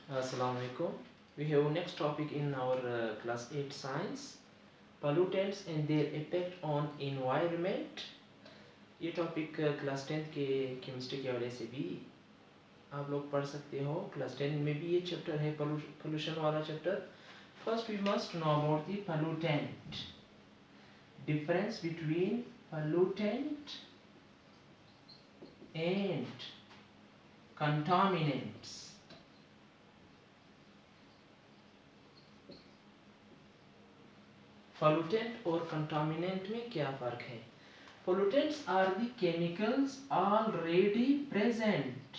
Assalamu alaikum. We have next topic in our class 8 science, pollutants and their effect on environment. ये topic class 10 के chemistry के हवाले से भी आप लोग पढ़ सकते हो। क्लास 10 में भी ये चैप्टर है पोल्यूशन वाला chapter. First we must know about the pollutant, difference between pollutant and contaminants. Pollutant और कंटामिनेंट में क्या फर्क है? Pollutants are the chemicals already present.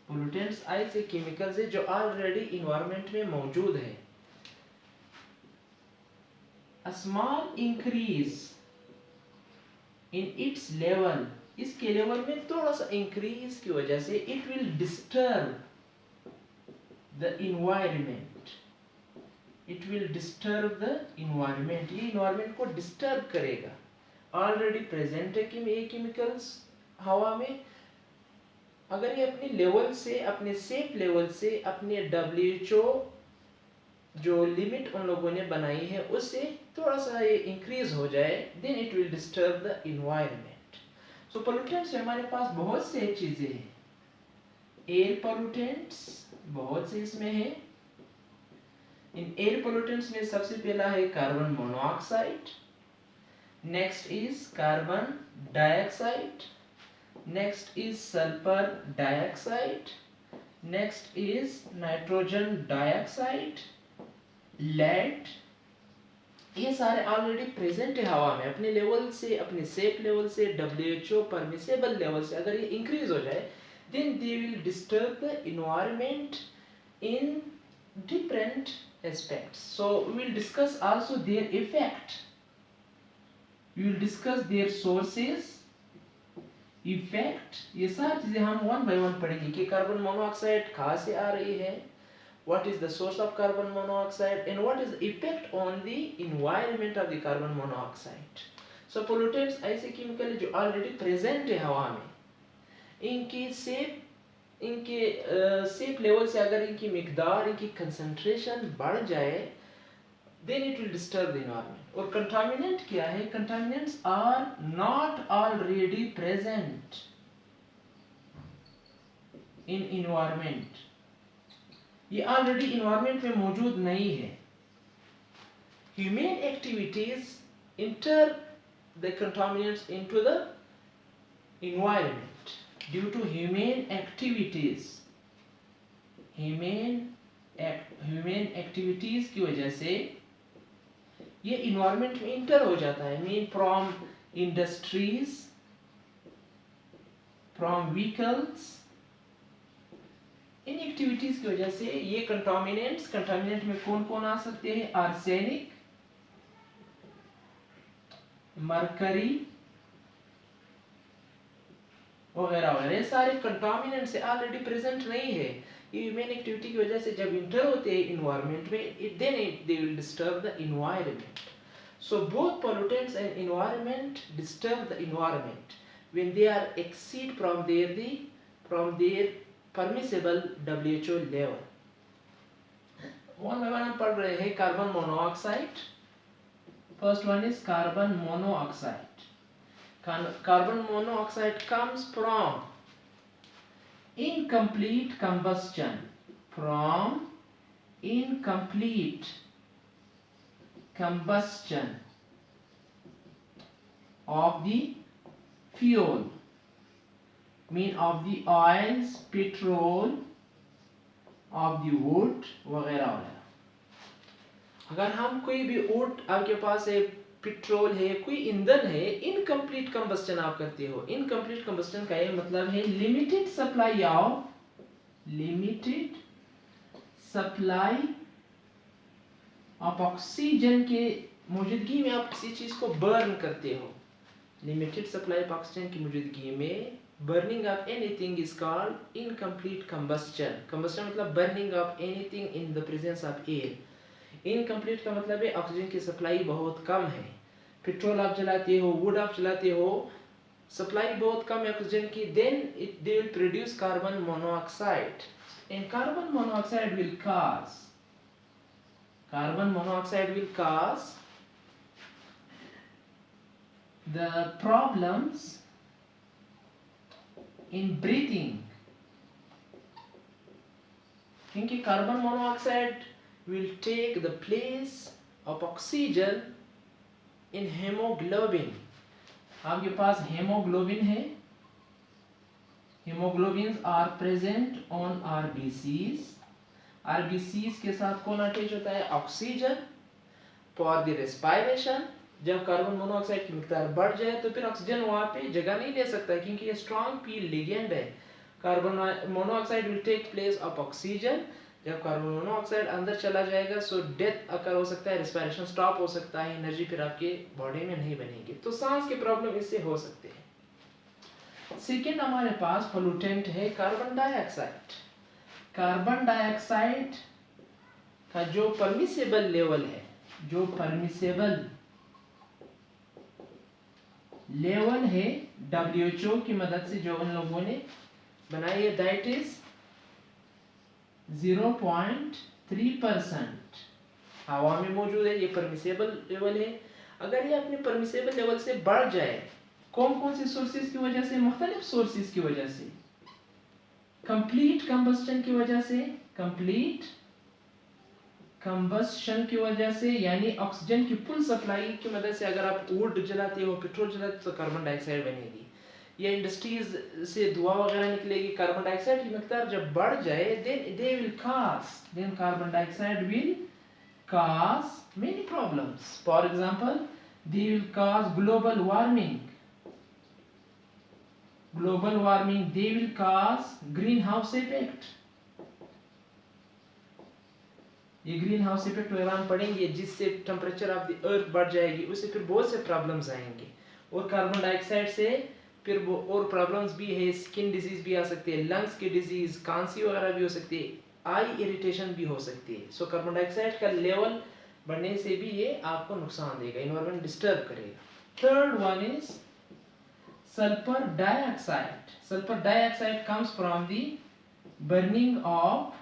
Pollutants ऐसे केमिकल्स है जो ऑलरेडी इन्वायरमेंट में मौजूद है। A small increase in its level, इसके लेवल में थोड़ा सा इंक्रीज की वजह से it will disturb the environment, it will disturb the environment, ये इन्वायरमेंट को डिस्टर्ब करेगा। ऑलरेडी प्रेजेंट है कि ये केमिकल्स हवा में, अगर ये अपनी लेवल से, अपने सेफ लेवल से, अपने WHO जो लिमिट उन लोगों ने बनाई है उससे थोड़ा सा ये इंक्रीज हो जाए, then it will disturb the environment. So pollutants हमारे पास बहुत से चीजें हैं। एयर पोल्यूटेंट्स बहुत से इसमें है। इन एयर पोल्यूटेंट्स में सबसे पहला है carbon monoxide, next is carbon dioxide, next is sulphur dioxide, next is nitrogen dioxide, lead. ये सारे ऑलरेडी प्रेजेंट है हवा में अपने लेवल से, अपने सेफ लेवल से, WHO परमिसेबल लेवल से अगर ये इंक्रीज हो जाए, then they will disturb the environment in different aspects. So we will discuss also their effect, we will discuss their sources, effect। ये सारी चीजें हम वन बाय वन पढ़ेंगे कि कार्बन मोनोऑक्साइड कहाँ से आ रही है, what is the source of carbon monoxide and what is the effect on the environment of the carbon monoxide. So pollutants ऐसे केमिकल है जो ऑलरेडी प्रेजेंट है हवा में, इनके सेफ लेवल से अगर इनकी मिकदार, इनकी कंसंट्रेशन बढ़ जाए, then it will disturb the environment। और कंटामिनेंट क्या है? Contaminants are not already present in environment, ये ऑलरेडी इन्वायरमेंट में मौजूद नहीं है। Human activities enter the contaminants into the environment. Due to human activities, human activities की वजह से ये इन्वायरमेंट में इंटर हो जाता है। Mean from industries, from vehicles, in activities की वजह से ये कंटामिनेंट्स, कंटामिनेंट में कौन कौन आ सकते हैं? आर्सेनिक, मरकरी वगैरह वगैरह, सारे कंटामिनेंट्स से ऑलरेडी प्रेजेंट नहीं है। ये ह्यूमन एक्टिविटी की वजह से जब इंटर होते हैं इन्वायरमेंट में, then they will disturb the environment. So both pollutants and environment disturb the environment when they are exceed from their permissible WHO level. One by one हम पढ़ रहे हैं। Carbon monoxide, first one is carbon monoxide. Carbon monoxide comes from incomplete combustion, from incomplete combustion of the fuel, mean of the oils, petrol, of the wood वगैरह वगैरह। अगर हम कोई भी वुड आपके पास है, पेट्रोल है, कोई ईंधन है, इनकम्प्लीट कंबस्टन आप करते हो। इनकम्प्लीट कंबस्टन का ये मतलब है लिमिटेड सप्लाई ऑफ ऑक्सीजन के मौजूदगी में आप किसी चीज को बर्न करते हो। लिमिटेड सप्लाई ऑफ ऑक्सीजन की मौजूदगी में burning of anything is called incomplete combustion. Combustion मतलब burning of anything in the presence of air. Incomplete का मतलब है ऑक्सीजन की सप्लाई बहुत कम है। पेट्रोल आप जलाते हो, वुड आप जलाते हो, सप्लाई बहुत कम है ऑक्सीजन की, then they will produce carbon monoxide, and carbon monoxide will cause the problems in breathing, क्योंकि carbon monoxide will take the place of oxygen in hemoglobin. आपके पास हेमोग्लोबिन है, hemoglobins are present on RBCs. RBCs के साथ कौन attach होता है? Oxygen for the respiration. जब carbon monoxide की मिकदार बढ़ जाए तो फिर ऑक्सीजन वहाँ पे जगह नहीं ले सकता है, क्योंकि ये स्ट्रॉन्ग पी लिगेंड है. Carbon monoxide will take place of oxygen. जब कार्बन मोनोऑक्साइड अंदर चला जाएगा सो डेथ अकर हो सकता है, रेस्पिरेशन स्टॉप हो सकता है, एनर्जी फिर आपके बॉडी में नहीं बनेगी, तो सांस के प्रॉब्लम इससे हो सकते हैं. सेकेंड हमारे पास पोल्यूटेंट है कार्बन डाइऑक्साइड. कार्बन डाइऑक्साइड का जो परमिसेबल लेवल है, जो परमिसेबल लेवल है WHO की मदद से जो उन लोगों ने बनाई है, दैट इज 0.3% हवा में मौजूद है. ये परमिसेबल लेवल है. अगर ये अपने परमिसेबल लेवल से बढ़ जाए, कौन कौन से सोर्सेज की वजह से? मुख्तलिफ सोर्सेज की वजह से. कंप्लीट कंबस्टन की वजह से, कंप्लीट कंबस्शन की वजह से, यानी ऑक्सीजन की फुल सप्लाई की मदद से. अगर आप वुड जलाते हो, पेट्रोल जलाते हो, तो कार्बन डाइऑक्साइड बनेगी. या इंडस्ट्रीज से धुआं वगैरह निकलेगी. कार्बन डाइऑक्साइड की मिकदार जब बढ़ जाए then carbon dioxide will cause many problems. For example, they will cause global warming. They will cause greenhouse effect. ये ग्रीन हाउस इफेक्ट वगैरह हम पढ़ेंगे, जिससे टेम्परेचर ऑफ द अर्थ बढ़ जाएगी, उससे फिर बहुत से प्रॉब्लम्स आएंगे. और कार्बन डाइऑक्साइड से फिर वो और प्रॉब्लम्स भी है. स्किन डिजीज भी आ सकती है, लंग्स की डिजीज, खांसी वगैरह भी हो सकती है, आई इरिटेशन भी हो सकती है. सो कार्बन डाइऑक्साइड का लेवल बढ़ने से भी ये आपको नुकसान देगा, एनवायरनमेंट डिस्टर्ब करेगा. Third one is sulphur dioxide. Sulphur dioxide comes from the burning of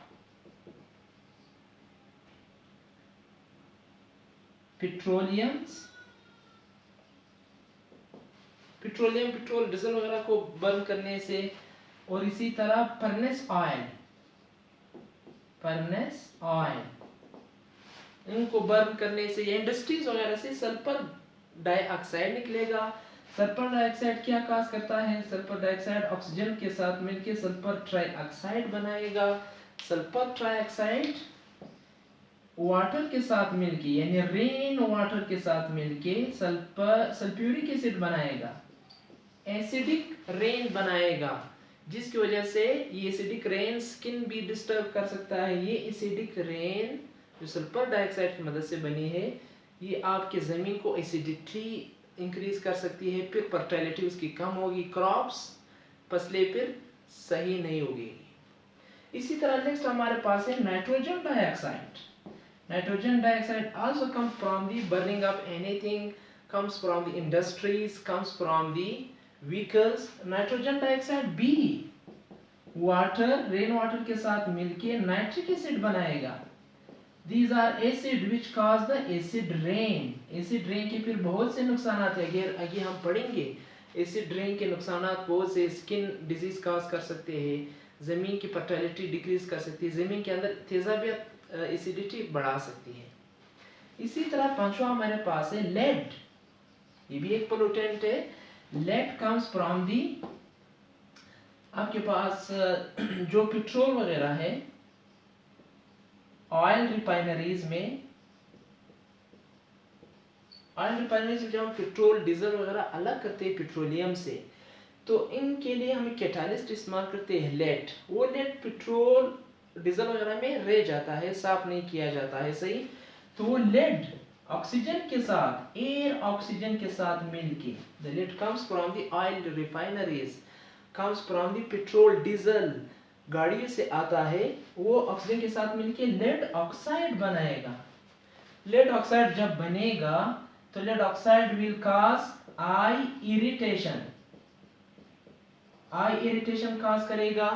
petroleum, petrol, diesel वगैरह को बर्न करने से, और इसी तरह फर्नेस ऑयल इनको बर्न करने से, या इंडस्ट्रीज वगैरह से सल्फर डाइऑक्साइड निकलेगा. सल्फर डाइऑक्साइड क्या काज करता है? सल्फर डाइऑक्साइड ऑक्सीजन के साथ मिलकर सल्फर ट्राइऑक्साइड बनाएगा. सल्फर ट्राइऑक्साइड वाटर के साथ मिलके, यानी रेन वाटर के साथ मिलके सल्फ्यूरिक एसिड बनाएगा, एसिडिक रेन बनाएगा, जिसकी वजह से ये एसिडिक रेन स्किन भी डिस्टर्ब कर सकता है. ये एसिडिक रेन जो सल्फर डाइऑक्साइड की मदद से बनी है, ये आपके ज़मीन को एसिडिटी इंक्रीज कर सकती है. फिर फर्टिलिटी उसकी कम होगी, क्रॉप्स फसलें फिर सही नहीं होगी. इसी तरह नेक्स्ट हमारे पास है nitrogen dioxide. Nitrogen dioxide also comes from the burning of anything, comes from the industries, comes from the vehicles. Nitrogen dioxide भी रेन वाटर के साथ मिलके नाइट्रिक एसिड बनाएगा. These are acid which cause the acid rain. Acid rain के फिर बहुत से नुकसान हैं. आगे हम पढ़ेंगे. एसिड रेन के नुकसान बहुत से, स्किन डिजीज काज कर सकते हैं, जमीन की फर्टिलिटी डिक्रीज कर सकती है, जमीन के अंदर तेजाबियत एसिडिटी बढ़ा सकती है. इसी तरह पांचवा हमारे पास है लेड. ये भी एक पोल्यूटेंट है. लेड कम्स फ्रॉम दी, आपके पास जो पेट्रोल वगैरह है, ऑयल रिफाइनरीज में, जब हम पेट्रोल डीजल वगैरह अलग करते हैं पेट्रोलियम से, तो इनके लिए हम कैटालिस्ट इस्तेमाल करते हैं लेड. वो लेड पेट्रोल डीजल वगैरह में रह जाता है, साफ नहीं किया जाता है, सही. तो वो लेड ऑक्सीजन के साथ, एयर ऑक्सीजन के साथ मिलके, the lead comes from the oil refineries, comes from the petrol diesel, गाड़ियों से आता है, वो ऑक्सीजन के साथ मिलके लेड ऑक्साइड बनाएगा. लेड ऑक्साइड जब बनेगा तो lead oxide will cause eye irritation. Eye irritation cause करेगा,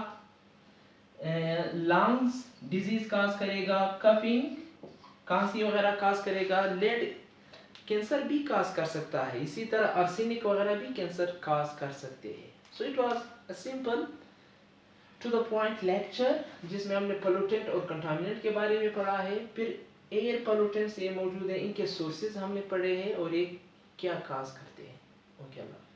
लंग्स डिजीज काज करेगा, कफिंग खांसी वगैरह काज करेगा, लेड कैंसर भी काज कर सकता है, इसी तरह आर्सेनिक वगैरह भी कैंसर काज कर सकते हैं। So it was a simple to the point lecture जिसमें हमने पोल्यूटेंट और कंटामिनेंट के बारे में पढ़ा है, फिर एयर पोल्यूटेंट्स ये मौजूद है, इनके सोर्सेज हमने पढ़े हैं और ये क्या काज करते हैं। ओके अल्लाह।